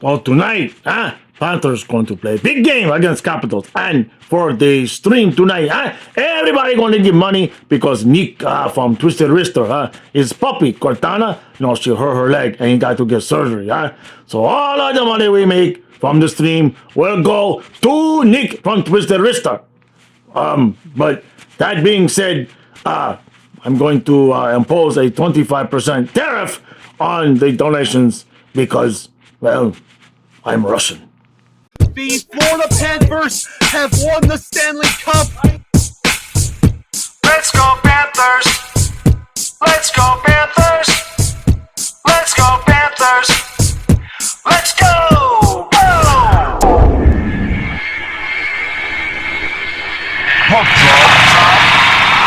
Well, tonight, Panthers going to play big game against Capitals. And for the stream tonight, everybody going to give money because Nick from Twisted Wrister, his puppy, Cortana, she hurt her leg and he got to get surgery. So all of the money we make from the stream will go to Nick from Twisted Wrister. But that being said, I'm going to impose a 25% tariff on the donations because, well, I'm Russian. The Florida Panthers have won the Stanley Cup. Let's go Panthers! Let's go Panthers! Let's go Panthers! Let's go! Go! Puck drop.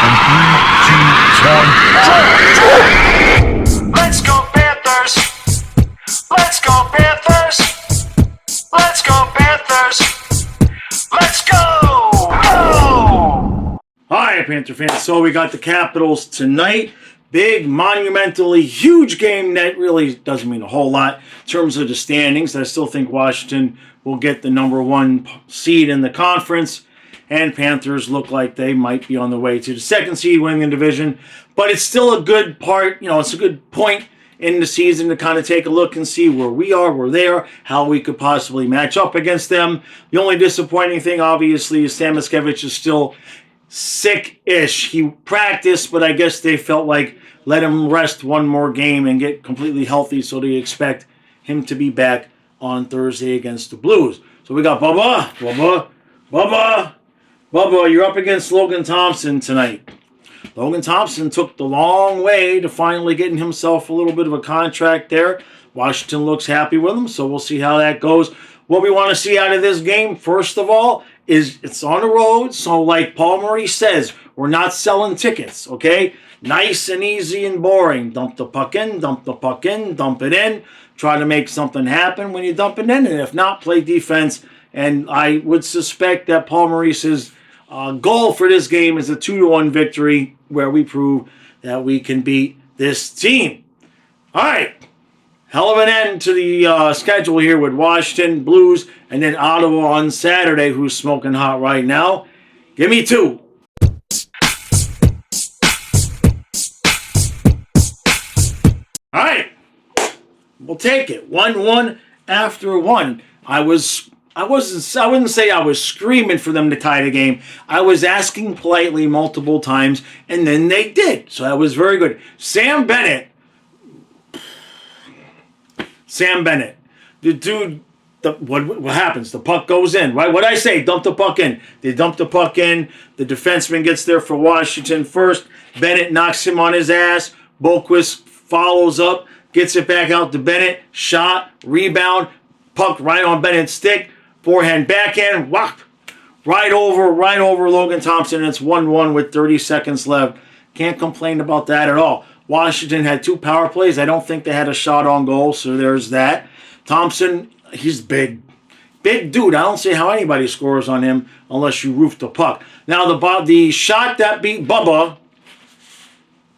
And 3, 2, 1, Let's go Panthers! Let's go Panthers! Let's go Panthers! Let's go! Go! Hi, Panther fans. So we got the Capitals tonight. Big, monumentally huge game that really doesn't mean a whole lot in terms of the standings. I still think Washington will get the number 1 seed in the conference. And Panthers look like they might be on the way to the 2nd seed, winning the division. But it's still a good part, it's a good point in the season to kind of take a look and see where we are, where they are, how we could possibly match up against them. The only disappointing thing, obviously, is Sam Miskevich is still sick-ish. He practiced, but I guess they felt like let him rest one more game and get completely healthy, so they expect him to be back on Thursday against the Blues. So we got Bubba, you're up against Logan Thompson tonight. Logan Thompson took the long way to finally getting himself a little bit of a contract there. Washington looks happy with him, so we'll see how that goes. What we want to see out of this game, first of all, is it's on the road. So like Paul Maurice says, we're not selling tickets, okay? Nice and easy and boring. Dump the puck in, dump the puck in, dump it in. Try to make something happen when you dump it in. And if not, play defense. And I would suspect that Paul Maurice's goal for this game is a 2-1 victory where we prove that we can beat this team. All right. Hell of an end to the schedule here with Washington, Blues, and then Ottawa on Saturday, who's smoking hot right now. Give me 2. All right. We'll take it. 1-1 after 1. I wouldn't say I was screaming for them to tie the game. I was asking politely multiple times, and then they did. So that was very good. Sam Bennett, the dude, what happens? The puck goes in, right? What'd I say? Dump the puck in. They dump the puck in. The defenseman gets there for Washington first. Bennett knocks him on his ass. Boquist follows up, gets it back out to Bennett. Shot, rebound, puck right on Bennett's stick. Forehand, backhand, whop, right over Logan Thompson. It's 1-1 with 30 seconds left. Can't complain about that at all. Washington had 2 power plays. I don't think they had a shot on goal, so there's that. Thompson, he's big. Big dude. I don't see how anybody scores on him unless you roof the puck. Now, the shot that beat Bubba,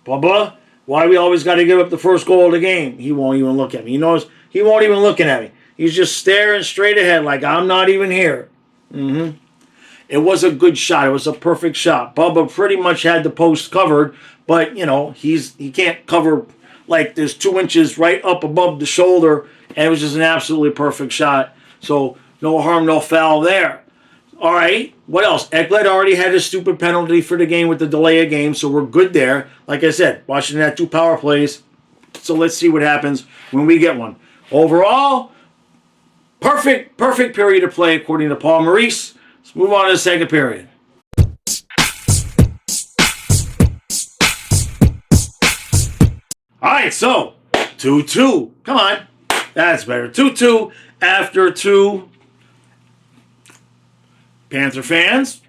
why we always got to give up the first goal of the game? He won't even look at me. He knows he won't even looking at me. He's just staring straight ahead like I'm not even here. It was a good shot. It was a perfect shot. Bubba pretty much had the post covered, but, he can't cover like there's 2 inches right up above the shoulder, and it was just an absolutely perfect shot. So no harm, no foul there. All right, what else? Ekblad already had a stupid penalty for the game with the delay of game, so we're good there. Like I said, Washington had 2 power plays, so let's see what happens when we get one. Overall, perfect period of play according to Paul Maurice. Let's move on to the second period. All right, so 2-2. Come on. That's better. 2-2 after 2. Panther fans,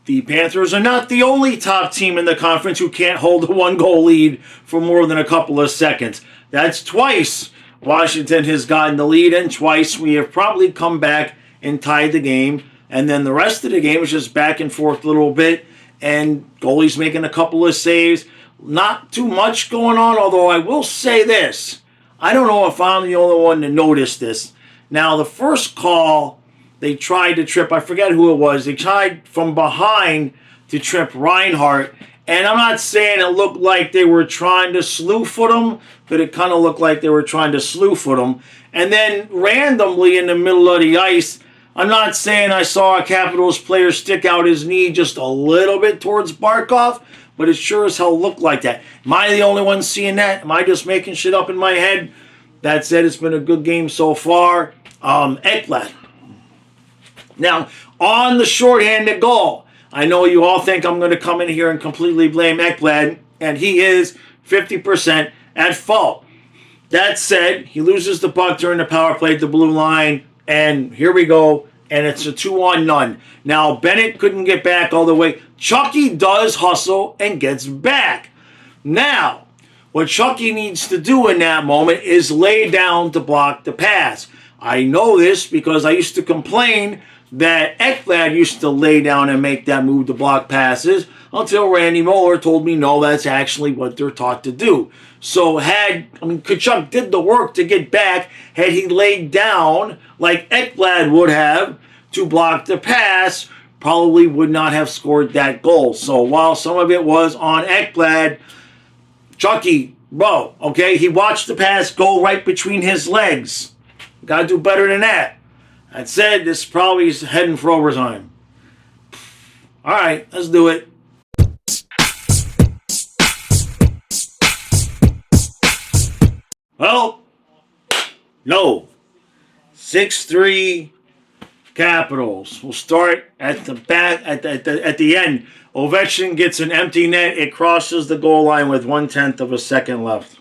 the Panthers are not the only top team in the conference who can't hold a 1-goal lead for more than a couple of seconds. That's twice Washington has gotten the lead, and twice we have probably come back and tied the game. And then the rest of the game is just back and forth a little bit, and goalies making a couple of saves. Not too much going on, although I will say this. I don't know if I'm the only one to notice this. Now, the first call, they tried to trip, I forget who it was. They tried from behind to trip Reinhardt. And I'm not saying it looked like they were trying to slew foot him, but it kind of looked like they were trying to slew foot him. And then randomly in the middle of the ice, I'm not saying I saw a Capitals player stick out his knee just a little bit towards Barkov, but it sure as hell looked like that. Am I the only one seeing that? Am I just making shit up in my head? That said, it's been a good game so far. Ekblad. Now, on the shorthanded goal, I know you all think I'm going to come in here and completely blame Ekblad, and he is 50% at fault. That said, he loses the puck during the power play at the blue line, and here we go, and it's a 2-on-none. Now, Bennett couldn't get back all the way. Chucky does hustle and gets back. Now, what Chucky needs to do in that moment is lay down to block the pass. I know this because I used to complain that Ekblad used to lay down and make that move to block passes until Randy Moeller told me, no, that's actually what they're taught to do. So Tkachuk did the work to get back. Had he laid down like Ekblad would have to block the pass, probably would not have scored that goal. So while some of it was on Ekblad, Chucky, bro, okay, he watched the pass go right between his legs. Got to do better than that. That said, this probably is heading for overtime. All right, let's do it. Well, no. 6-3 Capitals. We'll start at the back at the end. Ovechkin gets an empty net. It crosses the goal line with 1/10 of a second left.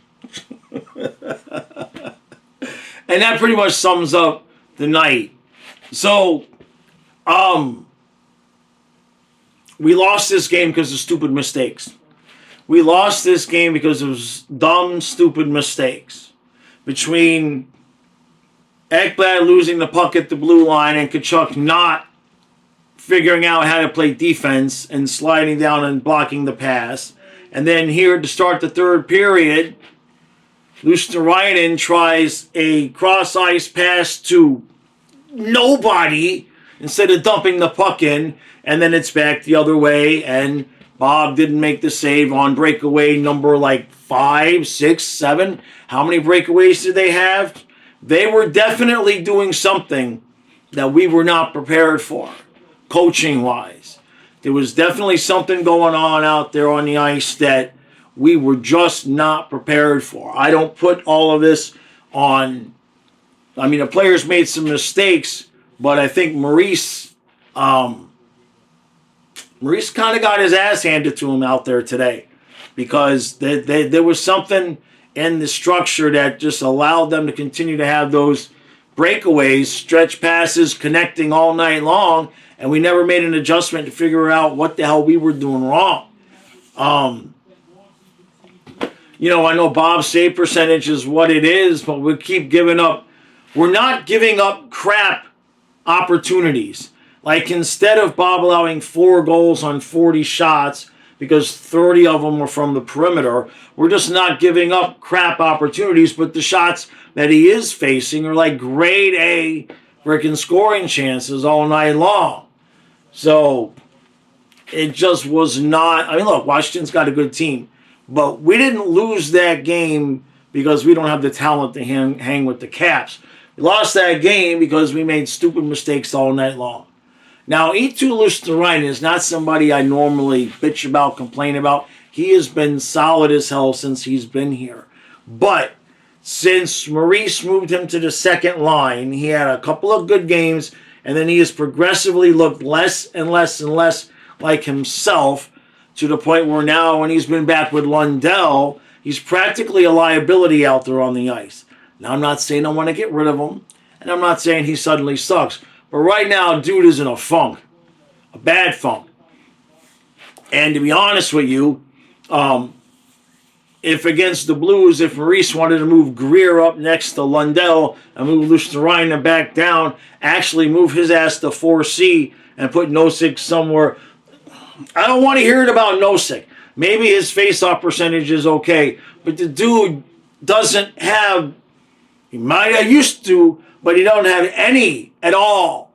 And that pretty much sums up the night. So, we lost this game because of stupid mistakes. We lost this game because of dumb, stupid mistakes. Between Ekblad losing the puck at the blue line and Tkachuk not figuring out how to play defense and sliding down and blocking the pass. And then here to start the third period, Luosterainen tries a cross-ice pass to nobody instead of dumping the puck in, and then it's back the other way, and Bob didn't make the save on breakaway number 5, 6, 7. How many breakaways did they have? They were definitely doing something that we were not prepared for, coaching-wise. There was definitely something going on out there on the ice that we were just not prepared for. I don't put all of this on... the players made some mistakes, but I think Maurice kind of got his ass handed to him out there today because there was something in the structure that just allowed them to continue to have those breakaways, stretch passes, connecting all night long, and we never made an adjustment to figure out what the hell we were doing wrong. I know Bob's save percentage is what it is, but we keep giving up. We're not giving up crap opportunities. Instead of Bob allowing 4 goals on 40 shots, because 30 of them were from the perimeter, we're just not giving up crap opportunities, but the shots that he is facing are grade A freaking scoring chances all night long. So, it just was not... look, Washington's got a good team, but we didn't lose that game because we don't have the talent to hang with the Caps. We lost that game because we made stupid mistakes all night long. Now, Eetu Luosterainen is not somebody I normally bitch about, complain about. He has been solid as hell since he's been here. But since Maurice moved him to the second line, he had a couple of good games, and then he has progressively looked less and less and less like himself to the point where now, when he's been back with Lundell, he's practically a liability out there on the ice. Now, I'm not saying I want to get rid of him, and I'm not saying he suddenly sucks. But right now, dude is in a funk. A bad funk. And to be honest with you, if against the Blues, if Maurice wanted to move Greer up next to Lundell and move Luosterainen back down, actually move his ass to 4C and put Nosek somewhere. I don't want to hear it about Nosek. Maybe his face-off percentage is okay, but the dude doesn't have... He might have used to, but he don't have any at all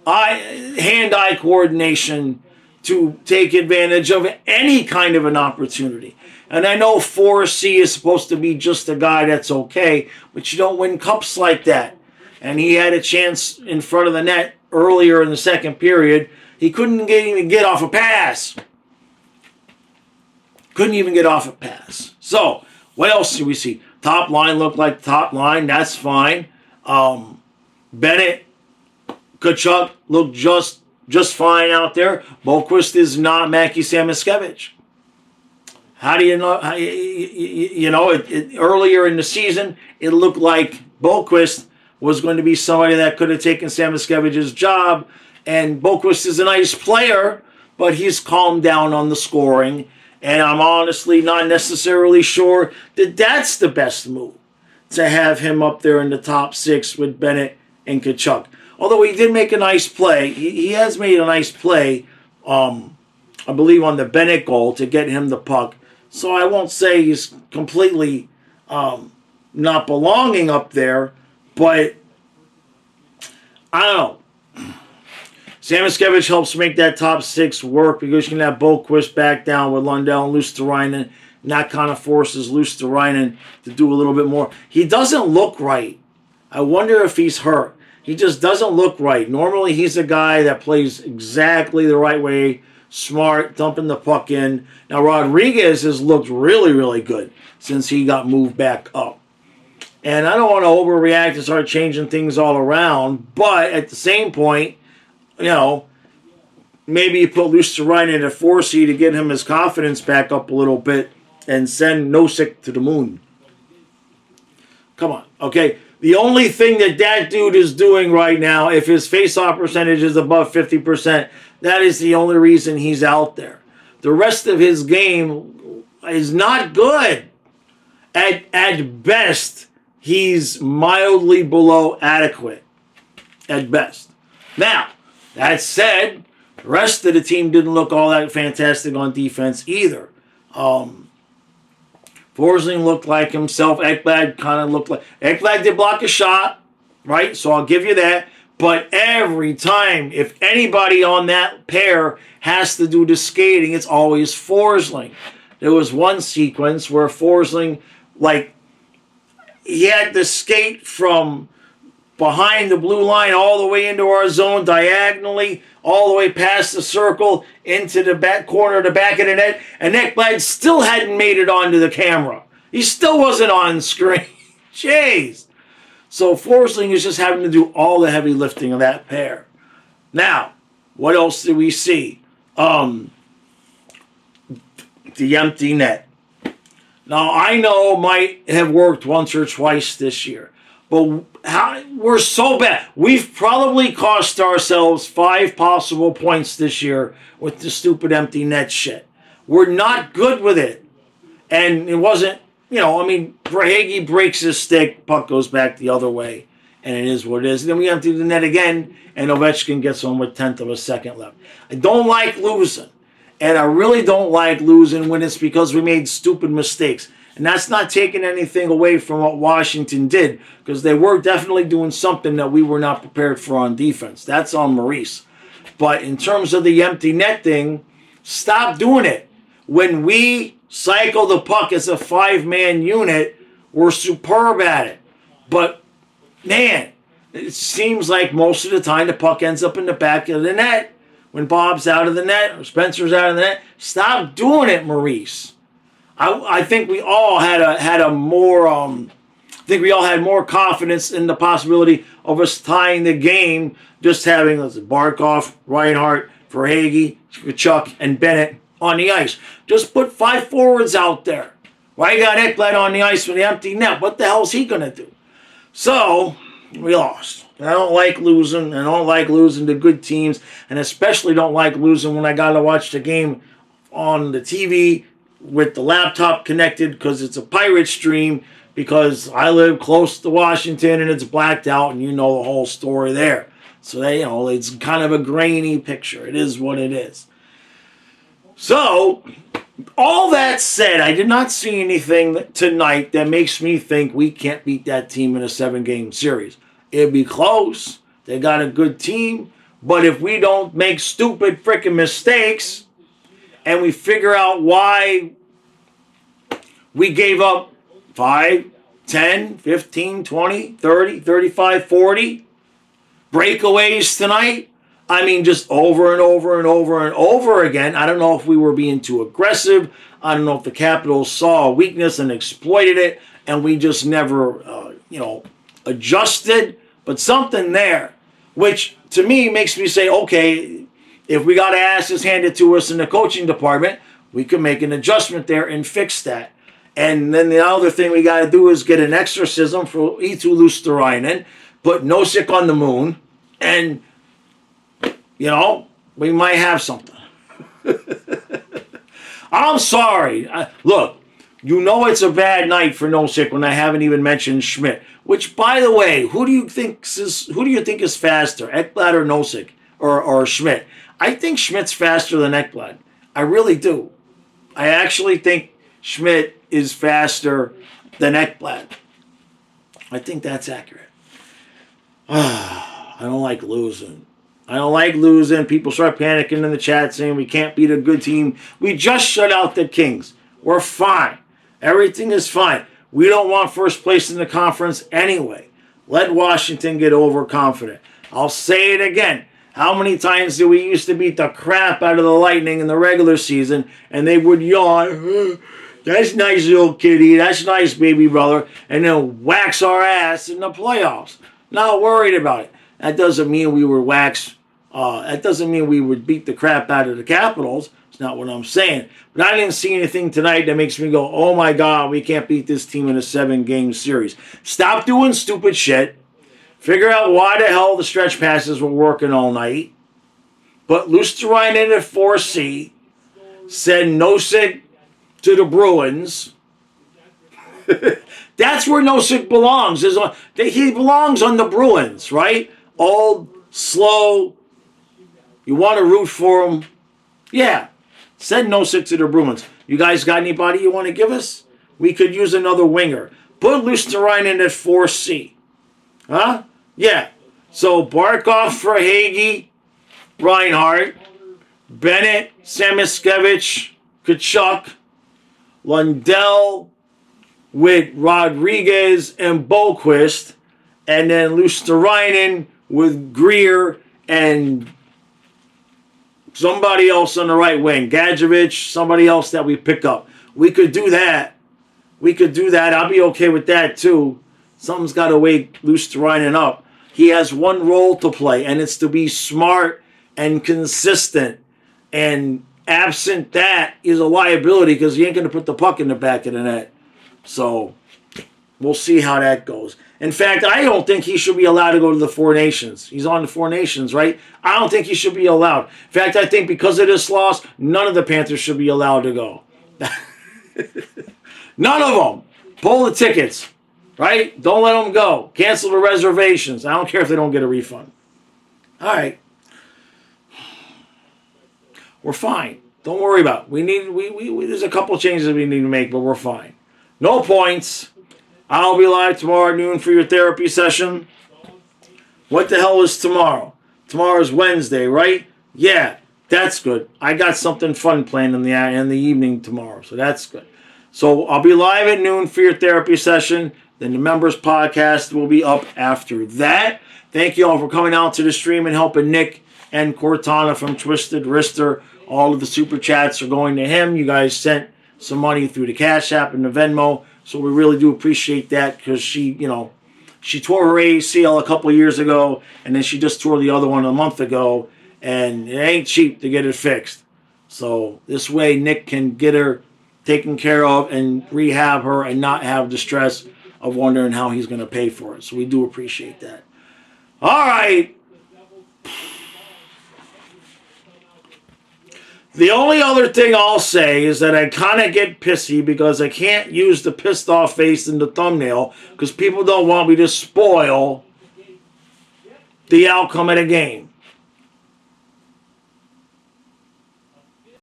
hand-eye coordination to take advantage of any kind of an opportunity. And I know 4C is supposed to be just a guy that's okay, but you don't win cups like that. And he had a chance in front of the net earlier in the second period. He couldn't even get off a pass. Couldn't even get off a pass. So, what else do we see? Top line looked like top line. That's fine. Bennett, Kachuk looked just fine out there. Boquist is not Mackie Samoskevich. How do you know? Earlier in the season, it looked like Boquist was going to be somebody that could have taken Samuskevich's job. And Boquist is a nice player, but he's calmed down on the scoring. And I'm honestly not necessarily sure that that's the best move, to have him up there in the top 6 with Bennett and Kachuk. Although he did make a nice play. He has made a nice play, I believe, on the Bennett goal to get him the puck. So I won't say he's completely not belonging up there, but I don't know. Samoskevich helps make that top 6 work because you can have Boquist back down with Lundell and Luosterainen, and that kind of forces Luosterainen to do a little bit more. He doesn't look right. I wonder if he's hurt. He just doesn't look right. Normally he's a guy that plays exactly the right way, smart, dumping the puck in. Now Rodriguez has looked really, really good since he got moved back up. And I don't want to overreact and start changing things all around, but at the same point, maybe you put Luosterainen at 4C to get him his confidence back up a little bit and send Nosek to the moon. Come on, okay? The only thing that dude is doing right now, if his face-off percentage is above 50%, that is the only reason he's out there. The rest of his game is not good. At best, he's mildly below adequate. At best. Now, that said, the rest of the team didn't look all that fantastic on defense either. Forsling looked like himself. Ekblad kind of looked like... Ekblad did block a shot, right? So I'll give you that. But every time, if anybody on that pair has to do the skating, it's always Forsling. There was one sequence where Forsling, he had to skate from behind the blue line all the way into our zone diagonally, all the way past the circle into the back corner of the back of the net, and Ekblad still hadn't made it onto the camera. He still wasn't on screen. Jeez. So Forsling is just having to do all the heavy lifting of that pair. Now, what else do we see? The empty net. Now, I know might have worked once or twice this year, but we're so bad. We've probably cost ourselves 5 possible points this year with the stupid empty net shit. We're not good with it. And it wasn't, Verhaeghe breaks his stick, puck goes back the other way, and it is what it is. And then we empty the net again, and Ovechkin gets on with 1/10 of a second left. I don't like losing. And I really don't like losing when it's because we made stupid mistakes. And that's not taking anything away from what Washington did, because they were definitely doing something that we were not prepared for on defense. That's on Maurice. But in terms of the empty net thing, stop doing it. When we cycle the puck as a 5-man unit, we're superb at it. But, man, it seems like most of the time the puck ends up in the back of the net. When Bob's out of the net or Spencer's out of the net, stop doing it, Maurice. I think we all had more confidence in the possibility of us tying the game, just having Barkov, Reinhart, Verhaeghe, Kachuk, and Bennett on the ice. Just put 5 forwards out there. Why you got Ekblad on the ice with the empty net? What the hell is he going to do? So, we lost. I don't like losing. I don't like losing to good teams, and especially don't like losing when I got to watch the game on the TV with the laptop connected because it's a pirate stream, because I live close to Washington and it's blacked out, and you know the whole story there. So, it's kind of a grainy picture. It is what it is. So, all that said, I did not see anything tonight that makes me think we can't beat that team in a 7-game series. It'd be close. They got a good team. But if we don't make stupid freaking mistakes and we figure out why we gave up 5, 10, 15, 20, 30, 35, 40 breakaways tonight, I mean, just over and over and over and over again. I don't know if we were being too aggressive. I don't know if the Capitals saw a weakness and exploited it, and we just never, adjusted. But something there, which to me makes me say, okay, if we got asses handed to us in the coaching department, we can make an adjustment there and fix that. And then the other thing we got to do is get an exorcism for Eetu Luosterainen, put Nosek on the moon, and, we might have something. I'm sorry. Look, it's a bad night for Nosek when I haven't even mentioned Schmidt. Which, by the way, who do you think is faster, Ekblad or Nosek or Schmidt? I think Schmidt's faster than Ekblad. I really do. I actually think Schmidt is faster than Ekblad. I think that's accurate. I don't like losing. People start panicking in the chat saying we can't beat a good team. We just shut out the Kings. We're fine. Everything is fine. We don't want first place in the conference anyway. Let Washington get overconfident. I'll say it again. How many times did we used to beat the crap out of the Lightning in the regular season and they would yawn, that's nice, little kitty, that's nice, baby brother, and then wax our ass in the playoffs. Not worried about it. That doesn't mean we were that doesn't mean we would beat the crap out of the Capitals. It's not what I'm saying. But I didn't see anything tonight that makes me go, oh my God, we can't beat this team in a 7-game series. Stop doing stupid shit. Figure out why the hell the stretch passes were working all night. But Luosterainen at 4C. Send Nosek to the Bruins. That's where Nosek belongs. He belongs on the Bruins, right? Old, slow. You want to root for him? Yeah. Send Nosek to the Bruins. You guys got anybody you want to give us? We could use another winger. Put Luosterainen at 4C. Huh? Yeah. So Barkov for Hagee, Reinhardt, Bennett, Samoskevich, Kachuk, Lundell with Rodriguez and Boquist, and then Luosterainen with Greer and somebody else on the right wing. Gadjevich, somebody else that we pick up. We could do that. I'll be okay with that too. Something's got to wake Luosterainen up. He has one role to play, and it's to be smart and consistent. And absent that is a liability because he ain't going to put the puck in the back of the net. So we'll see how that goes. In fact, I don't think he should be allowed to go to the Four Nations. He's on the Four Nations, right? I don't think he should be allowed. In fact, I think because of this loss, none of the Panthers should be allowed to go. None of them. Pull the tickets, right? Don't let them go. Cancel the reservations. I don't care if they don't get a refund. All right. We're fine. Don't worry about it. There's a couple changes we need to make, but we're fine. No points. I'll be live tomorrow at noon for your therapy session. What the hell is tomorrow? Tomorrow's Wednesday, right? Yeah, that's good. I got something fun planned in the evening tomorrow, so that's good. So I'll be live at noon for your therapy session. Then the members podcast will be up after that. Thank you all for coming out to the stream and helping Nick and Cortana from Twisted Wrister. All of the super chats are going to him. You guys sent some money through the Cash App and the Venmo. So we really do appreciate that because she tore her ACL a couple of years ago, and then she just tore the other one a month ago, and it ain't cheap to get it fixed. So this way Nick can get her taken care of and rehab her and not have the stress of wondering how he's going to pay for it. So we do appreciate that. All right. The only other thing I'll say is that I kind of get pissy because I can't use the pissed off face in the thumbnail because people don't want me to spoil the outcome of the game.